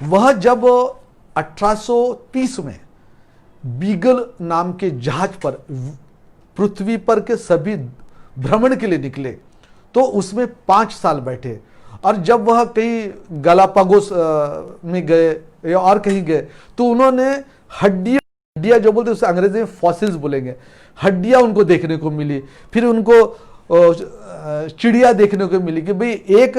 वह जब 1830 में बीगल नाम के जहाज पर पृथ्वी पर के सभी भ्रमण के लिए निकले तो उसमें 5 साल बैठे, और जब वह कहीं गालापागोस में गए या और कहीं गए तो उन्होंने हड्डियां जो बोलते उसे अंग्रेजी में फॉसिल्स बोलेंगे, हड्डियां उनको देखने को मिली। फिर उनको चिड़िया देखने को मिली कि भाई एक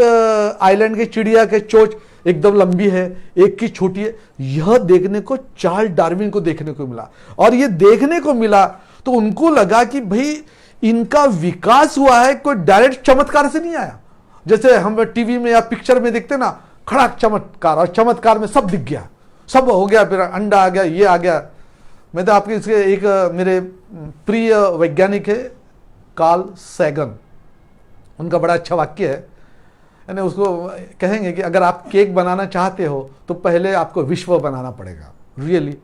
आइलैंड के चिड़िया के चोंच एकदम लंबी है, एक की छोटी है। यह देखने को चार्ल्स डार्विन को देखने को मिला, और यह देखने को मिला तो उनको लगा कि भाई इनका विकास हुआ है, कोई डायरेक्ट चमत्कार से नहीं आया। जैसे हम टीवी में या पिक्चर में देखते ना, खड़ा चमत्कार, और चमत्कार में सब दिख गया, सब हो गया, फिर अंडा आ गया, ये आ गया। मैं तो आपके इसके एक मेरे प्रिय वैज्ञानिक है कार्ल सैगन, उनका बड़ा अच्छा वाक्य है, यानी उसको कहेंगे कि अगर आप केक बनाना चाहते हो तो पहले आपको विश्व बनाना पड़ेगा। रियली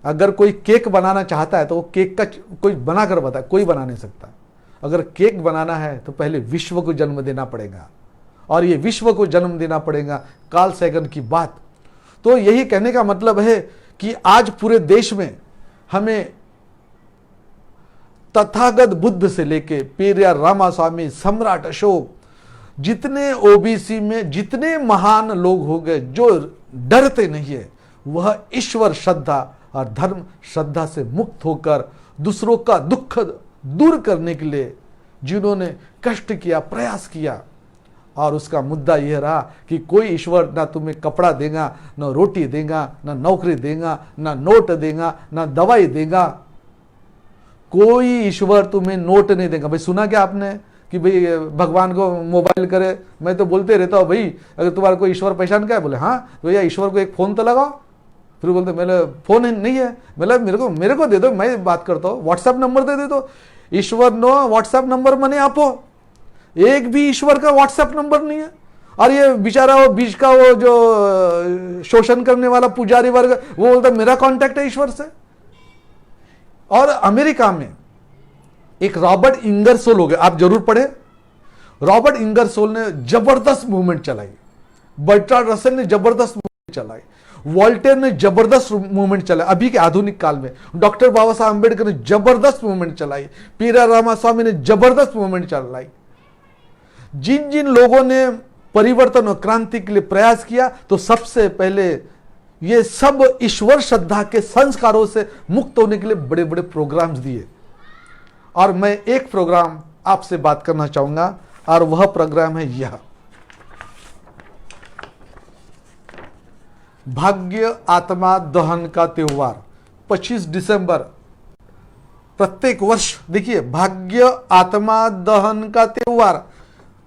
अगर कोई केक बनाना चाहता है तो वो केक का कोई बना कर बताए, कोई बना नहीं सकता। अगर केक बनाना है तो पहले विश्व को जन्म देना पड़ेगा, और ये विश्व को जन्म देना पड़ेगा, कार्ल सैगन की बात। तो यही कहने का मतलब है कि आज पूरे देश में हमें तथागत बुद्ध से लेके पेरियार रामास्वामी, सम्राट अशोक, जितने ओबीसी में जितने महान लोग हो गए जो डरते नहीं है, वह ईश्वर श्रद्धा और धर्म श्रद्धा से मुक्त होकर दूसरों का दुख दूर करने के लिए जिन्होंने कष्ट किया, प्रयास किया। और उसका मुद्दा यह रहा कि कोई ईश्वर ना तुम्हें कपड़ा देगा, ना रोटी देगा, ना नौकरी देगा, ना नोट देगा, ना दवाई देगा। कोई ईश्वर तुम्हें नोट नहीं देगा। भाई सुना क्या आपने कि भाई भगवान को मोबाइल करे? मैं तो बोलते रहता हूँ भाई अगर तुम्हारा कोई ईश्वर पहचान क्या है? बोले हाँ भैया ईश्वर को एक फ़ोन तो लगाओ। फिर बोलते मेरे फ़ोन नहीं है। मतलब मेरे को दे दो, मैं बात करता हूँ, व्हाट्सएप नंबर दे दो। ईश्वर नो व्हाट्सएप नंबर मने आपो, एक भी ईश्वर का व्हाट्सएप नंबर नहीं है। और ये बेचारा वो बीच का वो जो शोषण करने वाला पुजारी वर्ग वो बोलता मेरा कांटेक्ट है ईश्वर से। और अमेरिका में एक रॉबर्ट इंगरसोल हो गया, आप जरूर पढ़े। रॉबर्ट इंगरसोल ने जबरदस्त मूवमेंट चलाई, बर्ट्रांड रसेल ने जबरदस्त मूवमेंट चलाई, वॉल्टेयर ने जबरदस्त मूवमेंट चलाई अभी के आधुनिक काल में, डॉक्टर बाबा साहब अम्बेडकर ने जबरदस्त मूवमेंट चलाई, पेरियार रामास्वामी ने जबरदस्त मूवमेंट चलाई। जिन जिन लोगों ने परिवर्तन और क्रांति के लिए प्रयास किया तो सबसे पहले ये सब ईश्वर श्रद्धा के संस्कारों से मुक्त होने के लिए बड़े बड़े प्रोग्राम्स दिए। और मैं एक प्रोग्राम आपसे बात करना चाहूंगा और वह प्रोग्राम है यह भाग्य आत्मा दहन का त्योहार 25 दिसंबर प्रत्येक वर्ष। देखिए भाग्य आत्मा दहन का त्योहार,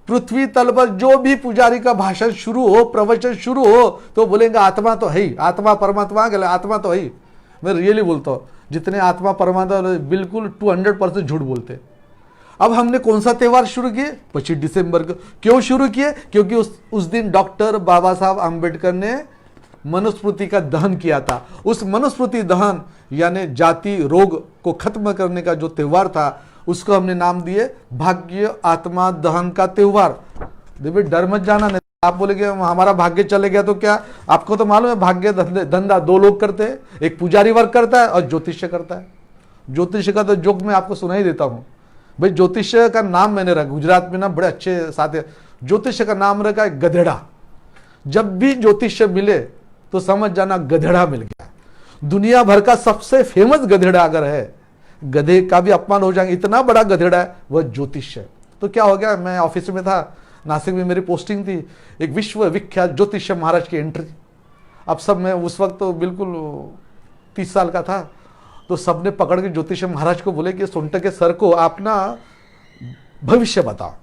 पृथ्वी तल पर जो भी पुजारी का भाषण शुरू हो, प्रवचन शुरू हो तो बोलेंगे आत्मा तो है ही, आत्मा परमात्मा गले, आत्मा तो है ही। मैं रियली बोलता हूँ जितने आत्मा परमात्मा बिल्कुल 200% झूठ बोलते। अब हमने कौन सा त्योहार शुरू किए? 25 दिसंबर को। क्यों शुरू किए? क्योंकि उस दिन डॉक्टर बाबा साहब आम्बेडकर ने मनुस्मृति का दहन किया था। उस मनुस्मृति दहन यानी जाति रोग को खत्म करने का जो त्योहार था उसको हमने नाम दिए भाग्य आत्मा दहन का त्योहार। देखिए डर मत जाना, नहीं आप बोलेंगे हमारा भाग्य चले गया तो क्या? आपको तो मालूम है भाग्य धंधा दो लोग करते हैं, एक पुजारी वर्ग करता है और ज्योतिष्य करता है। ज्योतिष्य का तो जोक मैं आपको सुना ही देता हूँ। भाई ज्योतिष्य का नाम मैंने रखा, गुजरात में ना बड़े अच्छे साथ ज्योतिष्य का नाम रखा है गधेड़ा। जब भी ज्योतिष्य मिले तो समझ जाना गधेड़ा मिल गया। दुनिया भर का सबसे फेमस गधेड़ा अगर है, गधे का भी अपमान हो जाएंगे, इतना बड़ा गधेड़ा है वह ज्योतिष्य। तो क्या हो गया, मैं ऑफिस में था, नासिक में मेरी पोस्टिंग थी, एक विश्व विख्यात ज्योतिष्य महाराज की एंट्री। अब सब, मैं उस वक्त तो बिल्कुल 30 साल का था, तो सबने पकड़ के ज्योतिष्य महाराज को बोले कि सोनटे के सर को आप ना भविष्य बताओ,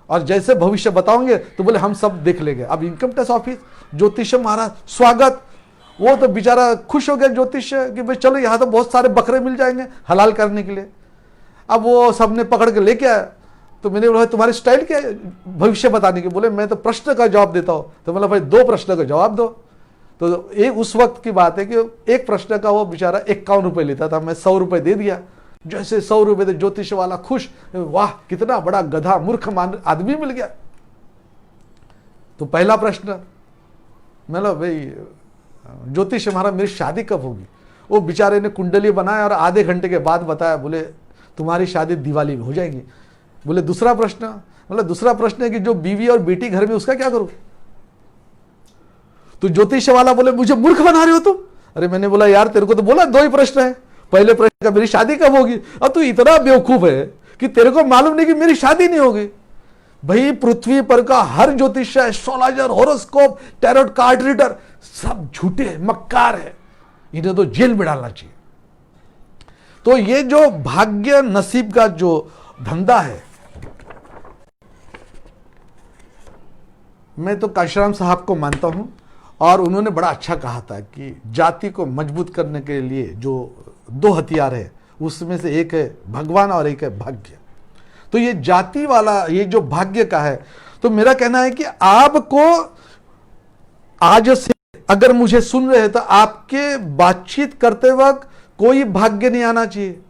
और जैसे भविष्य बताओगे तो बोले हम सब देख लेंगे। अब इनकम टैक्स ऑफिस, ज्योतिष्य महाराज स्वागत, वो तो बेचारा खुश हो गया ज्योतिष्य कि भाई चलो यहाँ तो बहुत सारे बकरे मिल जाएंगे हलाल करने के लिए। अब वो सबने पकड़ के लेके आया, तो मैंने बोला तुम्हारी स्टाइल क्या है भविष्य बताने की? बोले मैं तो प्रश्न का जवाब देता हूँ। तो मतलब भाई 2 प्रश्न का जवाब दो। तो एक उस वक्त की बात है कि एक प्रश्न का वो बेचारा 51 रुपये लेता था, मैं 100 रुपये दे दिया। जैसे 100 रुपये थे ज्योतिष वाला खुश, वाह कितना बड़ा गधा मूर्ख आदमी मिल गया। तो पहला प्रश्न, मतलब भाई ज्योतिष हमारा, मेरी शादी कब होगी? वो बेचारे ने कुंडली बनाया और आधे घंटे के बाद बताया, बोले तुम्हारी शादी दिवाली में हो जाएगी। बोले दूसरा प्रश्न, मतलब दूसरा प्रश्न है कि जो बीवी और बेटी घर में, उसका क्या करूं? तो ज्योतिष वाला बोले मुझे मूर्ख बना रहे हो तुम। अरे मैंने बोला यार तेरे को तो बोला 2 ही प्रश्न है, पहले प्रश्न का मेरी शादी कब होगी, अब तू इतना बेवकूफ है कि तेरे को मालूम नहीं कि मेरी शादी नहीं होगी। भाई पृथ्वी पर का हर ज्योतिष, astrologer, horoscope, tarot card reader सब झूठे है, मक्कार है, इन्हें तो जेल में डालना चाहिए। तो ये जो भाग्य नसीब का जो धंधा है, मैं तो काशीराम साहब को मानता हूं और उन्होंने बड़ा अच्छा कहा था कि जाति को मजबूत करने के लिए जो 2 हथियार है, उसमें से एक है भगवान और एक है भाग्य। तो ये जाति वाला, ये जो भाग्य का है, तो मेरा कहना है कि आपको आज से अगर मुझे सुन रहे हैं तो आपके बातचीत करते वक्त कोई भाग्य नहीं आना चाहिए,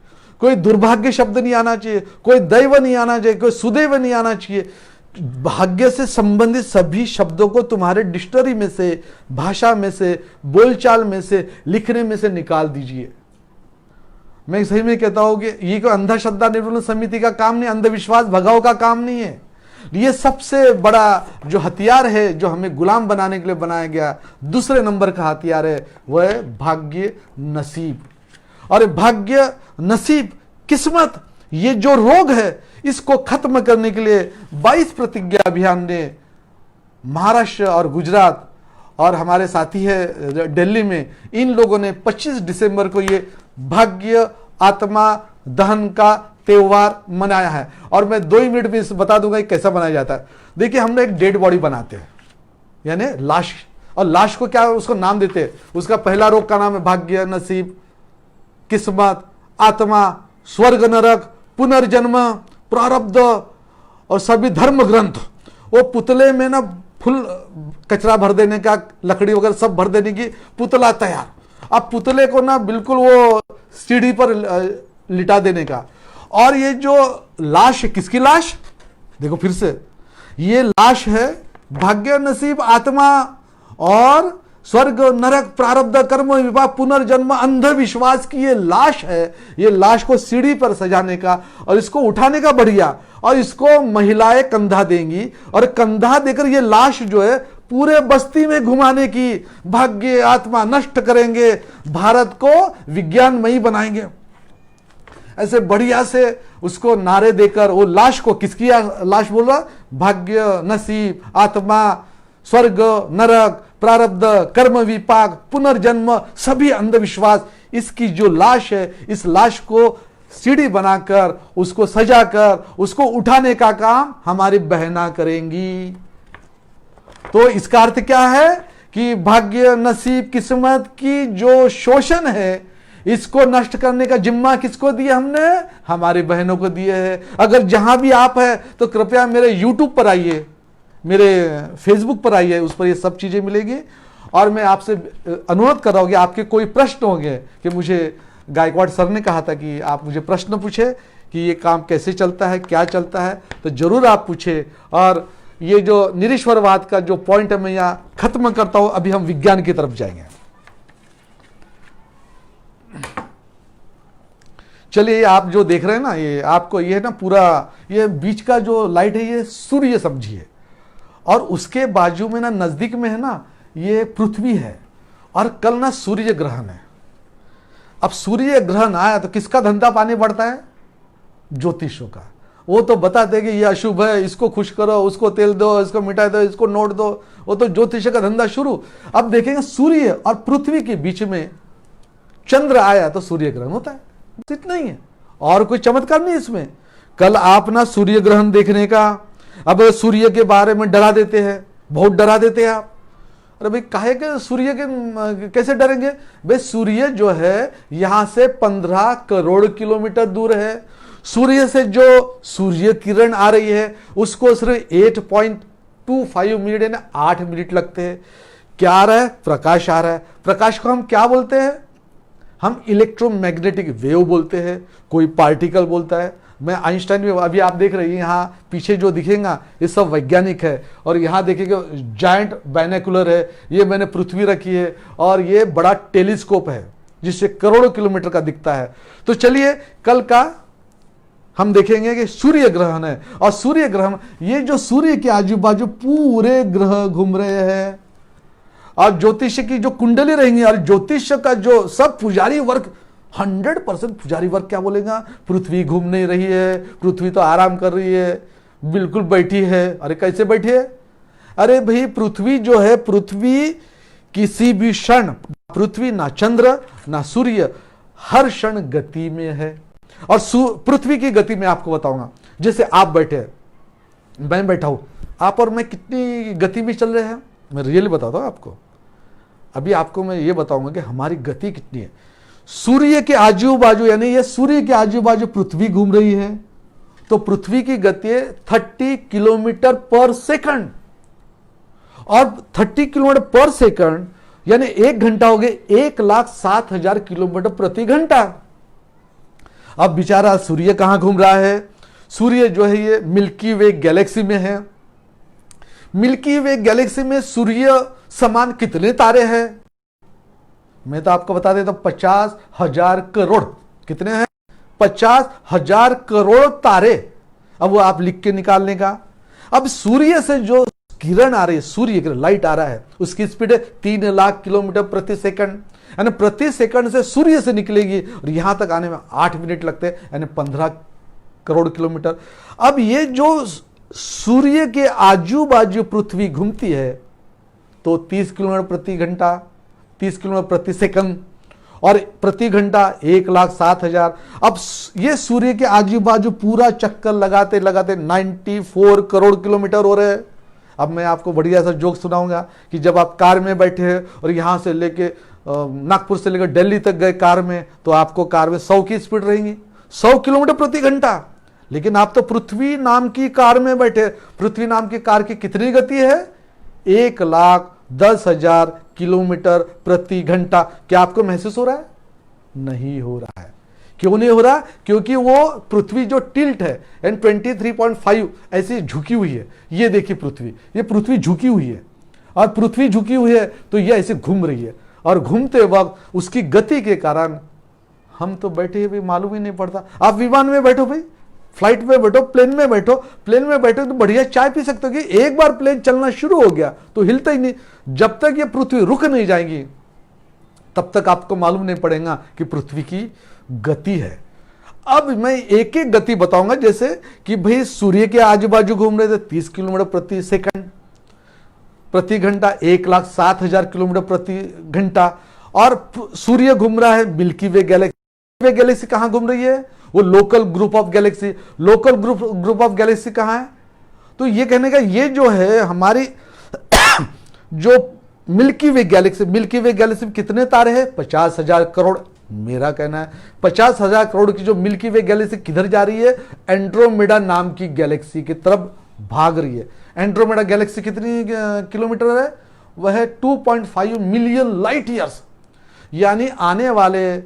कोई दुर्भाग्य शब्द नहीं आना चाहिए, कोई दैव नहीं आना चाहिए, कोई सुदैव नहीं आना चाहिए। भाग्य से संबंधित सभी शब्दों को तुम्हारे डिक्शनरी में से, भाषा में से, बोलचाल में से, लिखने में से निकाल दीजिए। मैं सही में कहता हूं कि ये कोई अंधश्रद्धा निर्मूलन समिति का काम नहीं, अंधविश्वास भगाओ का काम नहीं है। ये सबसे बड़ा जो हथियार है, जो हमें गुलाम बनाने के लिए बनाया गया, दूसरे नंबर का हथियार है, वह है भाग्य नसीब। और भाग्य नसीब किस्मत, ये जो रोग है, इसको खत्म करने के लिए 22 प्रतिज्ञा अभियान ने महाराष्ट्र और गुजरात और हमारे साथी है दिल्ली में, इन लोगों ने 25 दिसंबर को ये भाग्य आत्मा दहन का त्योहार मनाया है। और मैं 2 ही मिनट में बता दूंगा कि कैसा मनाया जाता है। देखिए, हम लोग एक डेड बॉडी बनाते हैं, यानी लाश, और लाश को क्या उसको नाम देते हैं। उसका पहला रोग का नाम है भाग्य नसीब, किस्मत, आत्मा, स्वर्ग नरक, पुनर्जन्म, प्रारब्ध और सभी धर्म ग्रंथ। वो पुतले में ना फुल कचरा भर देने का, लकड़ी वगैरह सब भर देने की पुतला तैयार। अब पुतले को ना बिल्कुल वो सीढ़ी पर लिटा देने का। और ये जो लाश है, किसकी लाश? देखो फिर से, ये लाश है भाग्य नसीब आत्मा और स्वर्ग नरक प्रारब्ध कर्म विपाक पुनर्जन्म अंधविश्वास की ये लाश है। ये लाश को सीढ़ी पर सजाने का और इसको उठाने का बढ़िया, और इसको महिलाएं कंधा देंगी और कंधा देकर ये लाश जो है पूरे बस्ती में घुमाने की, भाग्य आत्मा नष्ट करेंगे, भारत को विज्ञानमयी बनाएंगे। ऐसे बढ़िया से उसको नारे देकर वो लाश को, किसकी लाश बोल रहा? भाग्य नसीब आत्मा स्वर्ग नरक प्रारब्ध कर्म विपाक पुनर्जन्म सभी अंधविश्वास, इसकी जो लाश है, इस लाश को सीढ़ी बनाकर उसको सजाकर उसको उठाने का काम हमारी बहना करेंगी। तो इसका अर्थ क्या है कि भाग्य नसीब किस्मत की जो शोषण है, इसको नष्ट करने का जिम्मा किसको दिया? हमने हमारी बहनों को दिए है। अगर जहां भी आप है तो कृपया मेरे यूट्यूब पर आइए, मेरे फेसबुक पर आइए, उस पर ये सब चीजें मिलेगी। और मैं आपसे अनुरोध कर रहा हूं कि आपके कोई प्रश्न होंगे, कि मुझे गायकवाड़ सर ने कहा था कि आप मुझे प्रश्न पूछे कि ये काम कैसे चलता है, क्या चलता है, तो जरूर आप पूछे। और ये जो निरीश्वरवाद का जो पॉइंट है मैं यहाँ खत्म करता हूं। अभी हम विज्ञान की तरफ जाएंगे। चलिए, आप जो देख रहे हैं ना, ये आपको ये ना पूरा ये बीच का जो लाइट है, ये सूर्य समझिए, और उसके बाजू में ना नजदीक में है ना ये पृथ्वी है, और कल ना सूर्य ग्रहण है। अब सूर्य ग्रहण आया तो किसका धंधा पानी बढ़ता है? ज्योतिषों का। वो तो बताते कि ये अशुभ है, इसको खुश करो, उसको तेल दो, इसको मिठाई दो, इसको नोट दो। वो तो ज्योतिष का धंधा शुरू। अब देखेंगे सूर्य और पृथ्वी के बीच में चंद्र आया तो सूर्य ग्रहण होता है। इतना ही है, और कोई चमत्कार नहीं इसमें। कल आप ना सूर्य ग्रहण देखने का, अब सूर्य के बारे में डरा देते हैं, बहुत डरा देते हैं आप। अरे भाई काहे के सूर्य के कैसे डरेंगे? भाई सूर्य जो है यहां से 15 करोड़ किलोमीटर दूर है। सूर्य से जो सूर्य किरण आ रही है उसको सिर्फ 8.25 मिनट यानी 8 मिनट लगते हैं। क्या आ रहा है? प्रकाश आ रहा है। प्रकाश को हम क्या बोलते हैं? हम इलेक्ट्रोमैग्नेटिक वेव बोलते हैं, कोई पार्टिकल बोलता है। मैं आइंस्टाइन में, अभी आप देख रहे हैं यहाँ पीछे जो दिखेगा ये सब वैज्ञानिक है, और यहाँ देखिएगा जायंट बाइनोकुलर है, ये मैंने पृथ्वी रखी है, और ये बड़ा टेलीस्कोप है जिससे करोड़ों किलोमीटर का दिखता है। तो चलिए कल का हम देखेंगे कि सूर्य ग्रहण है, और सूर्य ग्रहण ये जो सूर्य के आजू बाजू पूरे ग्रह घूम रहे हैं, और ज्योतिष की जो कुंडली रहेंगी, और ज्योतिष का जो सब पुजारी वर्ग 100% पुजारी वर्ग क्या बोलेगा, पृथ्वी घूम नहीं रही है, पृथ्वी तो आराम कर रही है, बिल्कुल बैठी है। अरे कैसे बैठी है? अरे भाई पृथ्वी जो है, पृथ्वी किसी भी क्षण, पृथ्वी ना चंद्र ना सूर्य, हर क्षण गति में है। और पृथ्वी की गति में आपको बताऊंगा, जैसे आप बैठे हैं, मैं बैठा हूं, आप और मैं कितनी गति में चल रहे हैं, मैं रियली बताता हूं आपको। अभी आपको मैं ये बताऊंगा कि हमारी गति कितनी है। सूर्य के आजू बाजू, यानी ये सूर्य के आजू बाजू पृथ्वी घूम रही है, तो पृथ्वी की गति है 30 किलोमीटर पर सेकंड, और 30 किलोमीटर पर सेकंड यानी 1 घंटा हो गए 1,07,000 किलोमीटर प्रति घंटा। अब बेचारा सूर्य कहां घूम रहा है? सूर्य जो है ये मिल्की वे गैलेक्सी में है। मिल्की वे गैलेक्सी में सूर्य समान कितने तारे हैं? मैं तो आपको बता देता हूं 50,000 करोड़। कितने हैं? 50,000 करोड़ तारे। अब वो आप लिख के निकालने का। अब सूर्य से जो किरण आ रही है, सूर्य की लाइट आ रहा है, उसकी स्पीड है 3 लाख किलोमीटर प्रति सेकंड, यानी प्रति सेकंड से सूर्य से निकलेगी, और यहां तक आने में 8 मिनट लगते हैं, यानी 15 करोड़ किलोमीटर। अब ये जो सूर्य के आजू बाजू पृथ्वी घूमती है, तो 30 किलोमीटर प्रति घंटा, 30 किलोमीटर प्रति सेकंड, और प्रति घंटा 1,07,000। अब ये सूर्य के आजू बाजू पूरा चक्कर लगाते लगाते 94 करोड़ किलोमीटर हो रहे हैं। अब मैं आपको बढ़िया सा जोक सुनाऊंगा कि जब आप कार में बैठे हैं और यहां से लेके नागपुर से लेकर दिल्ली तक गए कार में, तो आपको कार में 100 की स्पीड रहेगी, 100 किलोमीटर प्रति घंटा। लेकिन आप तो पृथ्वी नाम की कार में बैठे। पृथ्वी नाम की कार की कितनी गति है? 1,10,000 किलोमीटर प्रति घंटा। क्या आपको महसूस हो रहा है? नहीं हो रहा है। क्यों नहीं हो रहा? क्योंकि वो पृथ्वी जो टिल्ट है, यानी 23.5 ऐसी झुकी हुई है। ये देखिए पृथ्वी, ये पृथ्वी झुकी हुई है, और पृथ्वी झुकी हुई है तो ये ऐसे घूम रही है, और घूमते वक्त उसकी गति के कारण हम तो बैठे हुए मालूम ही नहीं पड़ता। आप विमान में बैठो भाई, फ्लाइट में बैठो, प्लेन में बैठो, प्लेन में बैठो तो बढ़िया चाय पी सकते हो कि एक बार प्लेन चलना शुरू हो गया तो हिलता ही नहीं। जब तक ये पृथ्वी रुक नहीं जाएगी तब तक आपको मालूम नहीं पड़ेगा कि पृथ्वी की गति है। अब मैं एक एक गति बताऊंगा, जैसे कि भाई सूर्य के आजू बाजू घूम रहे थे 30 किलोमीटर प्रति सेकंड, प्रति घंटा 1,07,000 किलोमीटर प्रति घंटा, और सूर्य घूम रहा है मिल्की वे गैलेक्सी। वे गैलेक्सी कहां घूम रही है? वो local group of Galaxy. Local group of Galaxy कहां है? तो ये कहने का ये जो है हमारी जो मिल्की वे गैलेक्सी, मिल्की वे गैलेक्सी में कितने तारे हैं? 50,000 करोड़। मेरा कहना है 50,000 करोड़ की जो मिल्की वे गैलेक्सी किधर जा रही है? एंड्रोमेडा नाम की गैलेक्सी की तरफ भाग रही है। एंड्रोमेडा गैलेक्सी कितनी किलोमीटर है? वह है 2.5 मिलियन लाइट ईयर्स, यानी आने वाले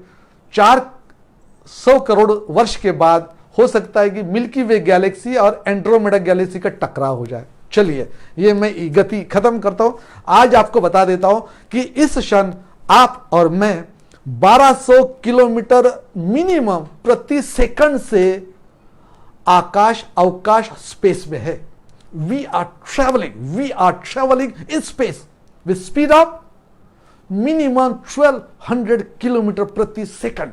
400 करोड़ वर्ष के बाद हो सकता है कि मिल्की वे गैलेक्सी और एंड्रोमेडा गैलेक्सी का टकराव हो जाए। चलिए ये मैं गति खत्म करता हूं। आज आपको बता देता हूं कि इस क्षण आप और मैं 1200 किलोमीटर मिनिमम प्रति सेकंड से आकाश अवकाश स्पेस में है। We are travelling in space with speed of minimum 1200 kilometre प्रति सेकंड।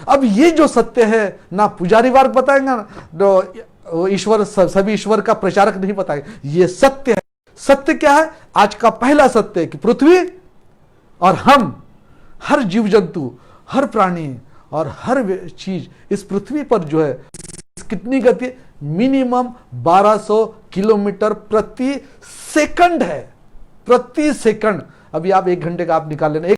अब ये जो सत्य है ना पुजारी वर्ग बताएंगे ना ईश्वर, सभी ईश्वर का प्रचारक नहीं बताएंगे, ये सत्य है। सत्य क्या है? आज का पहला सत्य है कि पृथ्वी और हम, हर जीव जंतु, हर प्राणी और हर चीज इस पृथ्वी पर जो है कितनी गति? मिनिमम 1200 किलोमीटर प्रति सेकंड है, प्रति सेकंड। अभी आप 1 घंटे का आप निकाल लेना।